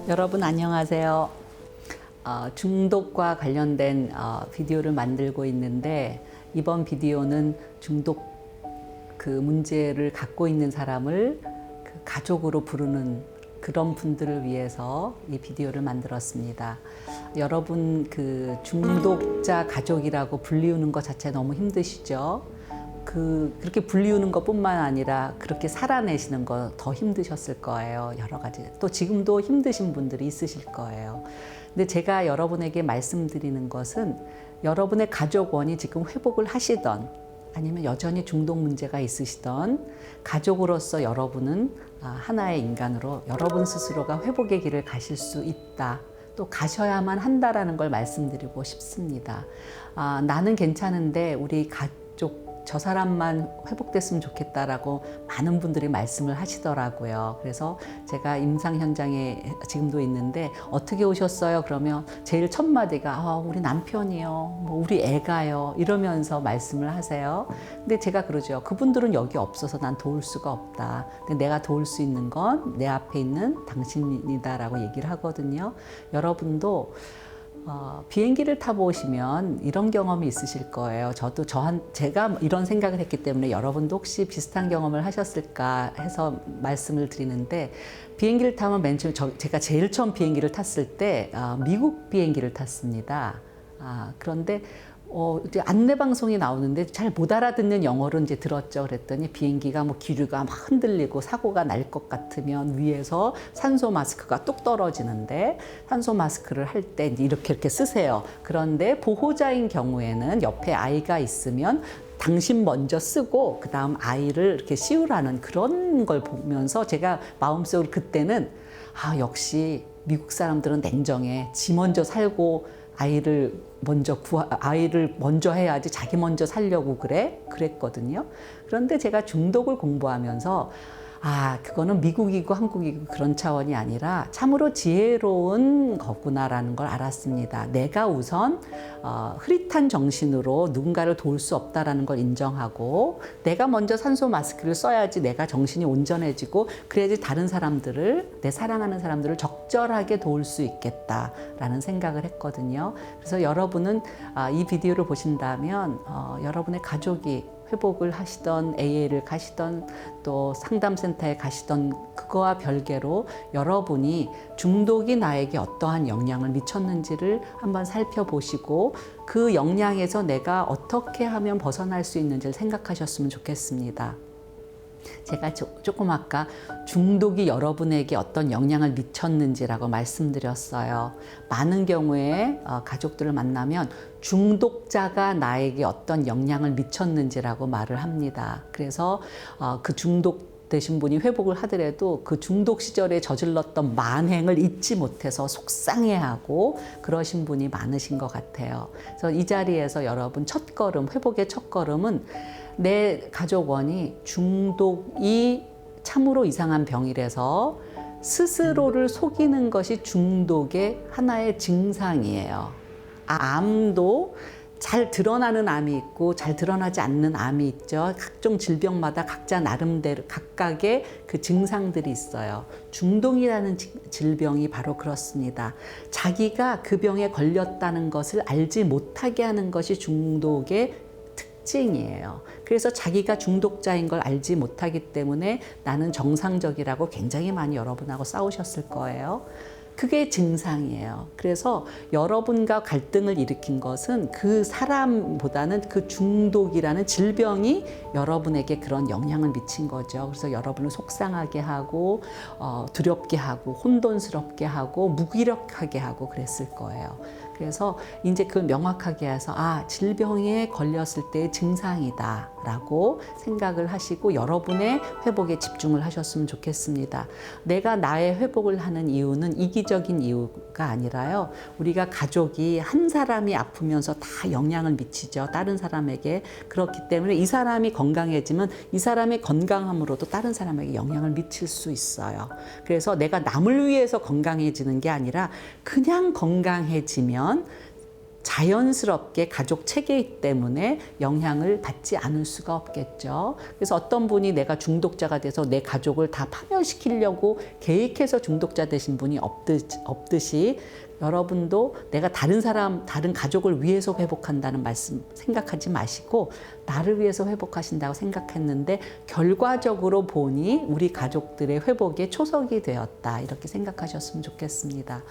여러분 안녕하세요. 중독과 관련된 비디오를 만들고 있는데, 이번 비디오는 중독 그 문제를 갖고 있는 사람을 그 가족으로 부르는 그런 분들을 위해서 이 비디오를 만들었습니다. 여러분 그 중독자 가족이라고 불리우는 것 자체 너무 힘드시죠? 그렇게 불리우는 것뿐만 아니라 그렇게 살아내시는 거 더 힘드셨을 거예요. 여러 가지. 또 지금도 힘드신 분들이 있으실 거예요. 근데 제가 여러분에게 말씀드리는 것은, 여러분의 가족원이 지금 회복을 하시던, 아니면 여전히 중독 문제가 있으시던 가족으로서 여러분은 하나의 인간으로 여러분 스스로가 회복의 길을 가실 수 있다. 또 가셔야만 한다라는 걸 말씀드리고 싶습니다. 나는 괜찮은데 우리 가족, 저 사람만 회복됐으면 좋겠다라고 많은 분들이 말씀을 하시더라고요. 그래서 제가 임상 현장에 지금도 있는데, 어떻게 오셨어요? 그러면 제일 첫 마디가 우리 남편이요, 뭐 우리 애가요, 이러면서 말씀을 하세요. 근데 제가 그러죠. 그분들은 여기 없어서 난 도울 수가 없다. 근데 내가 도울 수 있는 건 내 앞에 있는 당신이다라고 얘기를 하거든요. 여러분도 비행기를 타보시면 이런 경험이 있으실 거예요. 제가 이런 생각을 했기 때문에 여러분도 혹시 비슷한 경험을 하셨을까 해서 말씀을 드리는데, 비행기를 타면 맨 처음, 제가 제일 처음 비행기를 탔을 때 미국 비행기를 탔습니다. 그런데 이제 안내 방송이 나오는데 잘 못 알아듣는 영어로 이제 들었죠. 그랬더니 비행기가 뭐 기류가 막 흔들리고 사고가 날 것 같으면 위에서 산소 마스크가 뚝 떨어지는데, 산소 마스크를 할 때 이렇게 쓰세요. 그런데 보호자인 경우에는 옆에 아이가 있으면 당신 먼저 쓰고 그 다음 아이를 이렇게 씌우라는 그런 걸 보면서 제가 마음속으로 그때는 역시 미국 사람들은 냉정해. 지 먼저 살고 아이를 먼저 해야지 자기 먼저 살려고 그랬거든요. 그런데 제가 중독을 공부하면서 그거는 미국이고 한국이고 그런 차원이 아니라 참으로 지혜로운 거구나라는 걸 알았습니다. 내가 우선 흐릿한 정신으로 누군가를 도울 수 없다라는 걸 인정하고, 내가 먼저 산소 마스크를 써야지 내가 정신이 온전해지고, 그래야지 다른 사람들을, 내 사랑하는 사람들을 적절하게 도울 수 있겠다라는 생각을 했거든요. 그래서 여러분은 이 비디오를 보신다면 여러분의 가족이 회복을 하시던, AA를 가시던, 또 상담센터에 가시던 그거와 별개로 여러분이 중독이 나에게 어떠한 영향을 미쳤는지를 한번 살펴보시고, 그 영향에서 내가 어떻게 하면 벗어날 수 있는지를 생각하셨으면 좋겠습니다. 제가 조금 아까 중독이 여러분에게 어떤 영향을 미쳤는지라고 말씀드렸어요. 많은 경우에 가족들을 만나면 중독자가 나에게 어떤 영향을 미쳤는지라고 말을 합니다. 그래서 그 중독 되신 분이 회복을 하더라도 그 중독 시절에 저질렀던 만행을 잊지 못해서 속상해하고 그러신 분이 많으신 것 같아요. 그래서 이 자리에서 여러분 회복의 첫걸음은, 내 가족원이 중독이 참으로 이상한 병이라서 스스로를 속이는 것이 중독의 하나의 증상이에요. 암도 잘 드러나는 암이 있고 잘 드러나지 않는 암이 있죠. 각종 질병마다 각자 나름대로 각각의 그 증상들이 있어요. 중독이라는 질병이 바로 그렇습니다. 자기가 그 병에 걸렸다는 것을 알지 못하게 하는 것이 중독의 특징이에요. 그래서 자기가 중독자인 걸 알지 못하기 때문에 나는 정상적이라고 굉장히 많이 여러분하고 싸우셨을 거예요. 그게 증상이에요. 그래서 여러분과 갈등을 일으킨 것은 그 사람보다는 그 중독이라는 질병이 여러분에게 그런 영향을 미친 거죠. 그래서 여러분을 속상하게 하고 두렵게 하고 혼돈스럽게 하고 무기력하게 하고 그랬을 거예요. 그래서 이제 그걸 명확하게 해서 질병에 걸렸을 때의 증상이다라고 생각을 하시고 여러분의 회복에 집중을 하셨으면 좋겠습니다. 내가 나의 회복을 하는 이유는 이기적인 이유가 아니라요. 우리가 가족이 한 사람이 아프면서 다 영향을 미치죠. 다른 사람에게. 그렇기 때문에 이 사람이 건강해지면 이 사람의 건강함으로도 다른 사람에게 영향을 미칠 수 있어요. 그래서 내가 남을 위해서 건강해지는 게 아니라 그냥 건강해지면 자연스럽게 가족 체계 때문에 영향을 받지 않을 수가 없겠죠. 그래서 어떤 분이 내가 중독자가 돼서 내 가족을 다 파멸시키려고 계획해서 중독자 되신 분이 없듯이 여러분도 내가 다른 사람, 다른 가족을 위해서 회복한다는 말씀 생각하지 마시고 나를 위해서 회복하신다고 생각했는데 결과적으로 보니 우리 가족들의 회복에 초석이 되었다. 이렇게 생각하셨으면 좋겠습니다.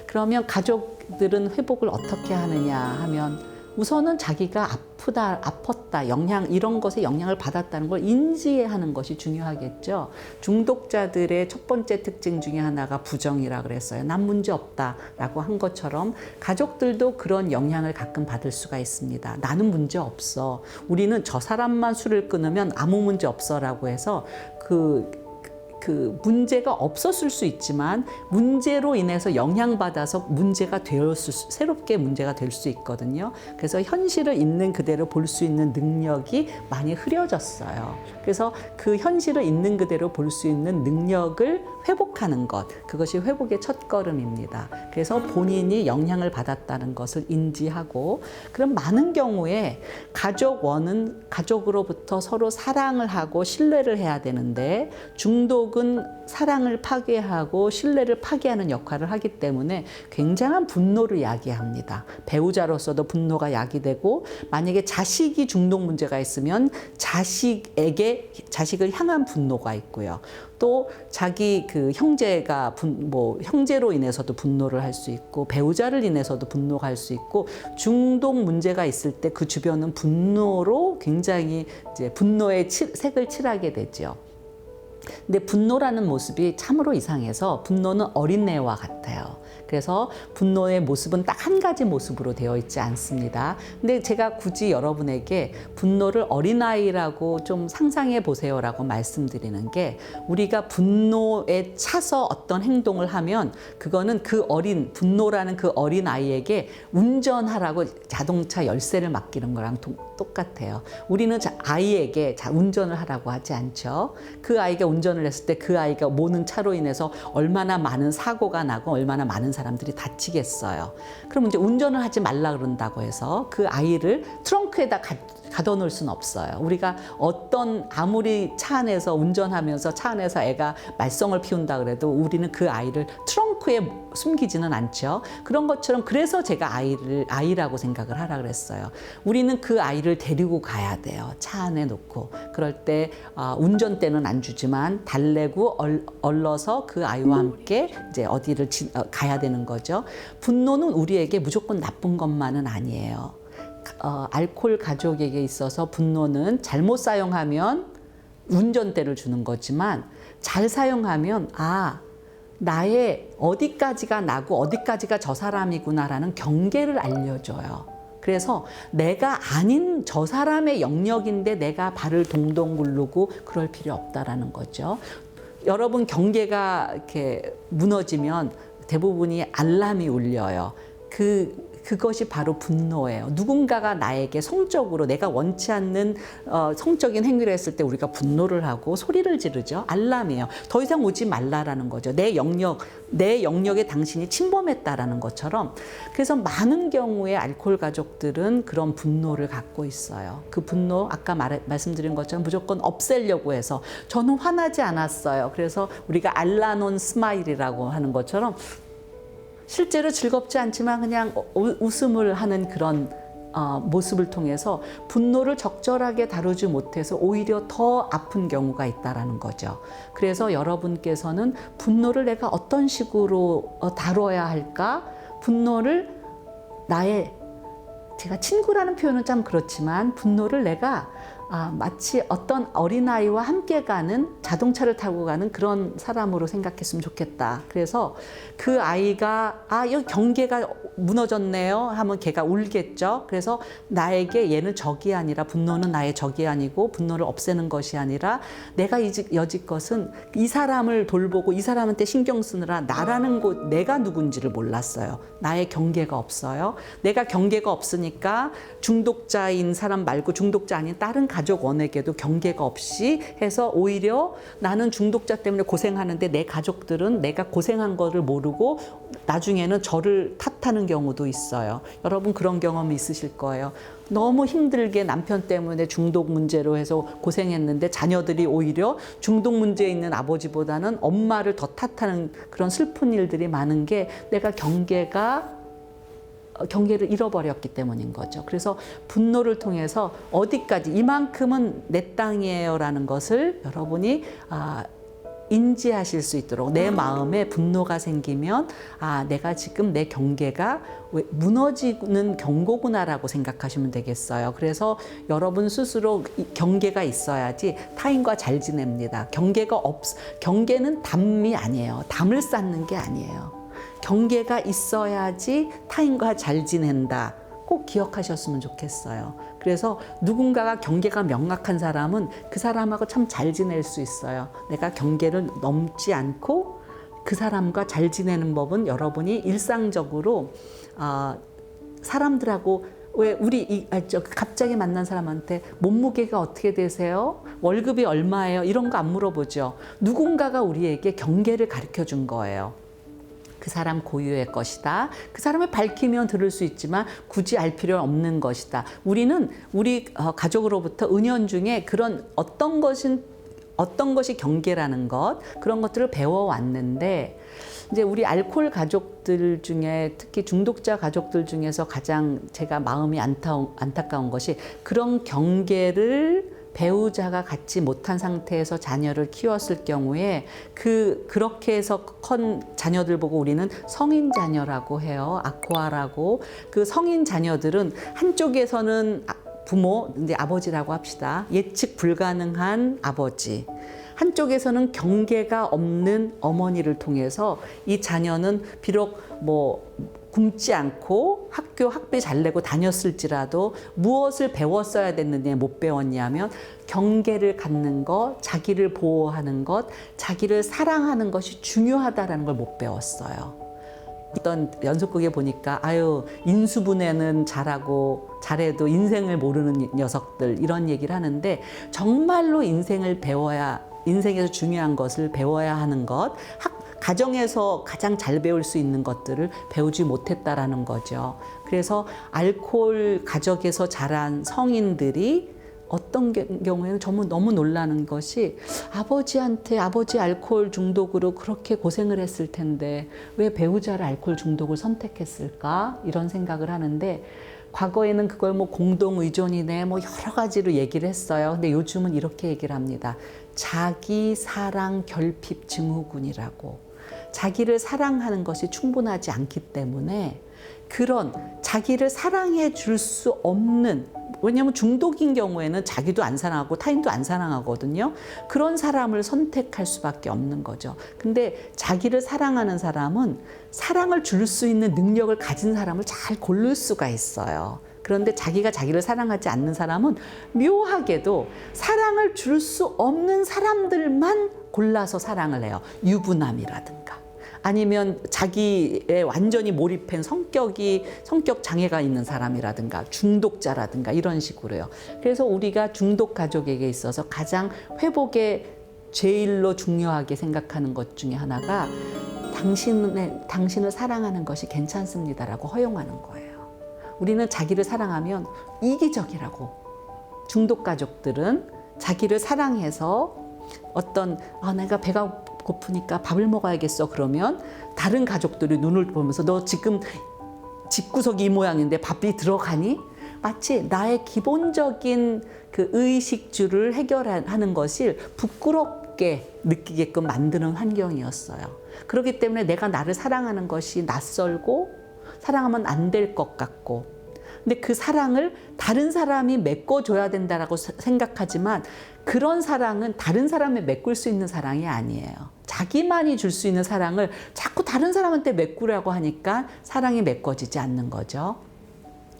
그러면 가족들은 회복을 어떻게 하느냐 하면 우선은 자기가 아팠다, 이런 것에 영향을 받았다는 걸 인지하는 것이 중요하겠죠. 중독자들의 첫 번째 특징 중에 하나가 부정이라 그랬어요. 난 문제 없다라고 한 것처럼 가족들도 그런 영향을 가끔 받을 수가 있습니다. 나는 문제 없어. 우리는 저 사람만 술을 끊으면 아무 문제 없어라고 해서 그 문제가 없었을 수 있지만 문제로 인해서 영향받아서 새롭게 문제가 될 수 있거든요. 그래서 현실을 있는 그대로 볼 수 있는 능력이 많이 흐려졌어요. 그래서 그 현실을 있는 그대로 볼 수 있는 능력을 회복하는 것, 그것이 회복의 첫걸음입니다. 그래서 본인이 영향을 받았다는 것을 인지하고, 그럼 많은 경우에 가족원은 가족으로부터 서로 사랑을 하고 신뢰를 해야 되는데 중독은 사랑을 파괴하고 신뢰를 파괴하는 역할을 하기 때문에 굉장한 분노를 야기합니다. 배우자로서도 분노가 야기되고, 만약에 자식이 중독 문제가 있으면 자식을 향한 분노가 있고요. 또 자기 그 형제로 인해서도 분노를 할 수 있고, 배우자를 인해서도 분노가 할 수 있고, 중독 문제가 있을 때 그 주변은 분노로 굉장히 이제 분노의 색을 칠하게 되죠. 근데 분노라는 모습이 참으로 이상해서 분노는 어린애와 같아요. 그래서 분노의 모습은 딱 한 가지 모습으로 되어 있지 않습니다. 근데 제가 굳이 여러분에게 분노를 어린아이라고 좀 상상해 보세요라고 말씀드리는 게, 우리가 분노에 차서 어떤 행동을 하면 그거는 분노라는 그 어린아이에게 운전하라고 자동차 열쇠를 맡기는 거랑 똑같아요. 우리는 아이에게 운전을 하라고 하지 않죠. 그 아이가 운전을 했을 때 그 아이가 모는 차로 인해서 얼마나 많은 사고가 나고 얼마나 많은 사람들이 다치겠어요. 그럼 이제 운전을 하지 말라 그런다고 해서 그 아이를 트렁크에다 가둬놓을 수는 없어요. 우리가 아무리 차 안에서 운전하면서 차 안에서 애가 말썽을 피운다 그래도 우리는 그 아이를 트렁크에 숨기지는 않죠. 그런 것처럼, 그래서 제가 아이라고 생각을 하라 그랬어요. 우리는 그 아이를 데리고 가야 돼요. 차 안에 놓고. 그럴 때 운전대는 안 주지만 달래고 얼러서 그 아이와 함께 이제 어디를 가야 되는 거죠. 분노는 우리에게 무조건 나쁜 것만은 아니에요. 알코올 가족에게 있어서 분노는 잘못 사용하면 운전대를 주는 거지만, 잘 사용하면 나의 어디까지가 나고 어디까지가 저 사람이구나라는 경계를 알려줘요. 그래서 내가 아닌 저 사람의 영역인데 내가 발을 동동 구르고 그럴 필요 없다라는 거죠. 여러분, 경계가 이렇게 무너지면 대부분이 알람이 울려요. 그것이 바로 분노예요. 누군가가 나에게 성적으로 내가 원치 않는 성적인 행위를 했을 때 우리가 분노를 하고 소리를 지르죠. 알람이에요. 더 이상 오지 말라라는 거죠. 내 영역에 당신이 침범했다라는 것처럼. 그래서 많은 경우에 알코올 가족들은 그런 분노를 갖고 있어요. 그 분노, 아까 말씀드린 것처럼 무조건 없애려고 해서, 저는 화나지 않았어요. 그래서 우리가 알라논 스마일이라고 하는 것처럼 실제로 즐겁지 않지만 그냥 웃음을 하는 그런 모습을 통해서 분노를 적절하게 다루지 못해서 오히려 더 아픈 경우가 있다라는 거죠. 그래서 여러분께서는 분노를 내가 어떤 식으로 다뤄야 할까? 분노를 제가 친구라는 표현은 참 그렇지만, 분노를 내가 마치 어떤 어린아이와 함께 가는, 자동차를 타고 가는 그런 사람으로 생각했으면 좋겠다. 그래서 그 아이가 여기 경계가 무너졌네요 하면 걔가 울겠죠. 그래서 나에게 얘는 적이 아니라, 분노는 나의 적이 아니고 분노를 없애는 것이 아니라, 내가 여지껏은 이 사람을 돌보고 이 사람한테 신경 쓰느라 내가 누군지를 몰랐어요. 나의 경계가 없어요. 내가 경계가 없으니까 중독자인 사람 말고 중독자 아닌 다른 가족원에게도 경계가 없이 해서 오히려 나는 중독자 때문에 고생하는데 내 가족들은 내가 고생한 거를 모르고 나중에는 저를 탓하는 하는 경우도 있어요. 여러분 그런 경험 있으실 거예요. 너무 힘들게 남편 때문에 중독 문제로 해서 고생했는데 자녀들이 오히려 중독 문제에 있는 아버지보다는 엄마를 더 탓하는 그런 슬픈 일들이 많은 게 내가 경계를 잃어버렸기 때문인 거죠. 그래서 분노를 통해서 어디까지 이만큼은 내 땅이에요라는 것을 여러분이 인지하실 수 있도록 내 마음에 분노가 생기면 내가 지금 내 경계가 무너지는 경고구나라고 생각하시면 되겠어요. 그래서 여러분 스스로 경계가 있어야지 타인과 잘 지냅니다. 경계는 담이 아니에요. 담을 쌓는 게 아니에요. 경계가 있어야지 타인과 잘 지낸다. 꼭 기억하셨으면 좋겠어요. 그래서 누군가가 경계가 명확한 사람은 그 사람하고 참 잘 지낼 수 있어요. 내가 경계를 넘지 않고 그 사람과 잘 지내는 법은 여러분이 일상적으로 사람들하고 왜 갑자기 만난 사람한테 몸무게가 어떻게 되세요? 월급이 얼마예요? 이런 거 안 물어보죠. 누군가가 우리에게 경계를 가르쳐 준 거예요. 그 사람 고유의 것이다. 그 사람을 밝히면 들을 수 있지만 굳이 알 필요는 없는 것이다. 우리는 우리 가족으로부터 은연중에 그런 어떤 것이 경계라는 것, 그런 것들을 배워왔는데 이제 우리 알코올 가족들 중에 특히 중독자 가족들 중에서 가장 제가 마음이 안타까운 것이 그런 경계를 배우자가 갖지 못한 상태에서 자녀를 키웠을 경우에 그렇게 해서 큰 자녀들 보고 우리는 성인 자녀라고 해요. 아쿠아라고. 그 성인 자녀들은 한쪽에서는 부모, 이제 아버지라고 합시다. 예측 불가능한 아버지. 한쪽에서는 경계가 없는 어머니를 통해서 이 자녀는 비록 굶지 않고 학비 잘 내고 다녔을지라도 무엇을 배웠어야 됐느냐 못 배웠냐면 경계를 갖는 것, 자기를 보호하는 것, 자기를 사랑하는 것이 중요하다라는 걸 못 배웠어요. 어떤 연속극에 보니까 인수분해는 잘해도 인생을 모르는 녀석들 이런 얘기를 하는데 정말로 인생에서 중요한 것을 배워야 하는 것, 가정에서 가장 잘 배울 수 있는 것들을 배우지 못했다라는 거죠. 그래서 알코올 가족에서 자란 성인들이 어떤 경우에는 정말 너무 놀라는 것이 아버지 알코올 중독으로 그렇게 고생을 했을 텐데 왜 배우자를 알코올 중독을 선택했을까? 이런 생각을 하는데 과거에는 그걸 공동의존이네 여러 가지로 얘기를 했어요. 근데 요즘은 이렇게 얘기를 합니다. 자기 사랑 결핍 증후군이라고. 자기를 사랑하는 것이 충분하지 않기 때문에 그런 자기를 사랑해 줄 수 없는, 왜냐하면 중독인 경우에는 자기도 안 사랑하고 타인도 안 사랑하거든요. 그런 사람을 선택할 수밖에 없는 거죠. 근데 자기를 사랑하는 사람은 사랑을 줄 수 있는 능력을 가진 사람을 잘 고를 수가 있어요. 그런데 자기가 자기를 사랑하지 않는 사람은 묘하게도 사랑을 줄 수 없는 사람들만 골라서 사랑을 해요. 유부남이라든가 아니면 자기에 완전히 몰입한 성격 장애가 있는 사람이라든가 중독자라든가 이런 식으로요. 그래서 우리가 중독 가족에게 있어서 가장 회복에 제일로 중요하게 생각하는 것 중에 하나가 당신을 사랑하는 것이 괜찮습니다라고 허용하는 거예요. 우리는 자기를 사랑하면 이기적이라고. 중독 가족들은 자기를 사랑해서 내가 배가 고프니까 밥을 먹어야겠어 그러면 다른 가족들이 눈을 보면서 너 지금 집구석이 이 모양인데 밥이 들어가니? 마치 나의 기본적인 그 의식주를 해결하는 것을 부끄럽게 느끼게끔 만드는 환경이었어요. 그렇기 때문에 내가 나를 사랑하는 것이 낯설고 사랑하면 안 될 것 같고, 근데 그 사랑을 다른 사람이 메꿔줘야 된다라고 생각하지만 그런 사랑은 다른 사람이 메꿀 수 있는 사랑이 아니에요. 자기만이 줄 수 있는 사랑을 자꾸 다른 사람한테 메꾸려고 하니까 사랑이 메꿔지지 않는 거죠.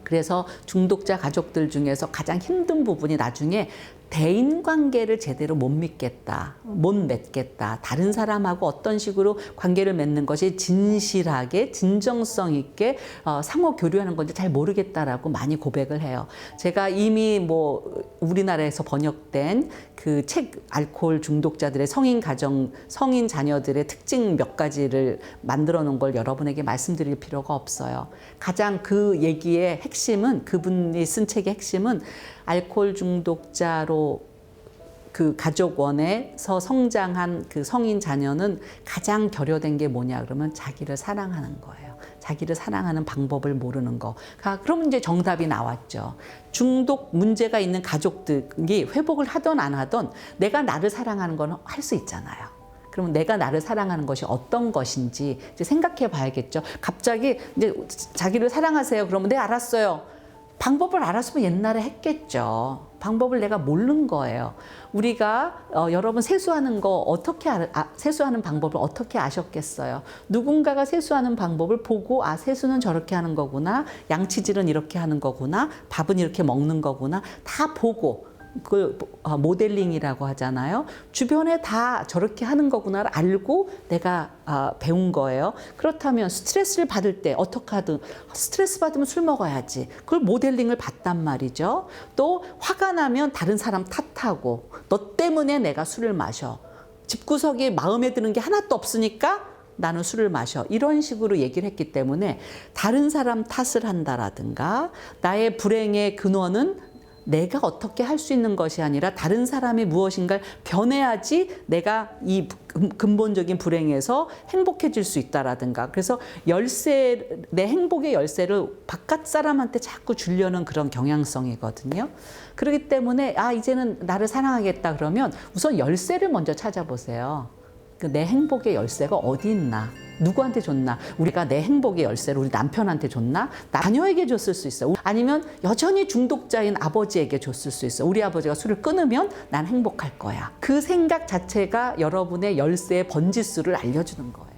그래서 중독자 가족들 중에서 가장 힘든 부분이 나중에 대인 관계를 제대로 못 믿겠다, 못 맺겠다, 다른 사람하고 어떤 식으로 관계를 맺는 것이 진실하게, 진정성 있게 상호 교류하는 건지 잘 모르겠다라고 많이 고백을 해요. 제가 이미 뭐 우리나라에서 번역된 그 책 알코올 중독자들의 성인 가정, 성인 자녀들의 특징 몇 가지를 만들어 놓은 걸 여러분에게 말씀드릴 필요가 없어요. 가장 그 얘기의 핵심은, 그분이 쓴 책의 핵심은 알코올 중독자로 그 가족원에서 성장한 그 성인 자녀는 가장 결여된 게 뭐냐 그러면 자기를 사랑하는 거예요. 자기를 사랑하는 방법을 모르는 거. 그럼 이제 정답이 나왔죠. 중독 문제가 있는 가족들이 회복을 하던 안 하던 내가 나를 사랑하는 건 할 수 있잖아요. 그러면 내가 나를 사랑하는 것이 어떤 것인지 이제 생각해 봐야겠죠. 갑자기 이제 자기를 사랑하세요. 그러면 네, 알았어요. 방법을 알았으면 옛날에 했겠죠. 방법을 내가 모르는 거예요. 우리가 여러분 세수하는 거 어떻게 세수하는 방법을 어떻게 아셨겠어요? 누군가가 세수하는 방법을 보고 세수는 저렇게 하는 거구나, 양치질은 이렇게 하는 거구나, 밥은 이렇게 먹는 거구나 다 보고 그 모델링이라고 하잖아요. 주변에 다 저렇게 하는 거구나를 알고 내가 배운 거예요. 그렇다면 스트레스를 받을 때 어떻게 하든 스트레스 받으면 술 먹어야지. 그걸 모델링을 봤단 말이죠. 또 화가 나면 다른 사람 탓하고 너 때문에 내가 술을 마셔. 집구석에 마음에 드는 게 하나도 없으니까 나는 술을 마셔. 이런 식으로 얘기를 했기 때문에 다른 사람 탓을 한다라든가 나의 불행의 근원은 내가 어떻게 할 수 있는 것이 아니라 다른 사람이 무엇인가를 변해야지 내가 이 근본적인 불행에서 행복해질 수 있다라든가. 그래서 내 행복의 열쇠를 바깥 사람한테 자꾸 주려는 그런 경향성이거든요. 그렇기 때문에 이제는 나를 사랑하겠다 그러면 우선 열쇠를 먼저 찾아보세요. 내 행복의 열쇠가 어디 있나? 누구한테 줬나? 우리가 내 행복의 열쇠를 우리 남편한테 줬나? 자녀에게 줬을 수 있어요. 아니면 여전히 중독자인 아버지에게 줬을 수 있어요. 우리 아버지가 술을 끊으면 난 행복할 거야. 그 생각 자체가 여러분의 열쇠의 번지수를 알려주는 거예요.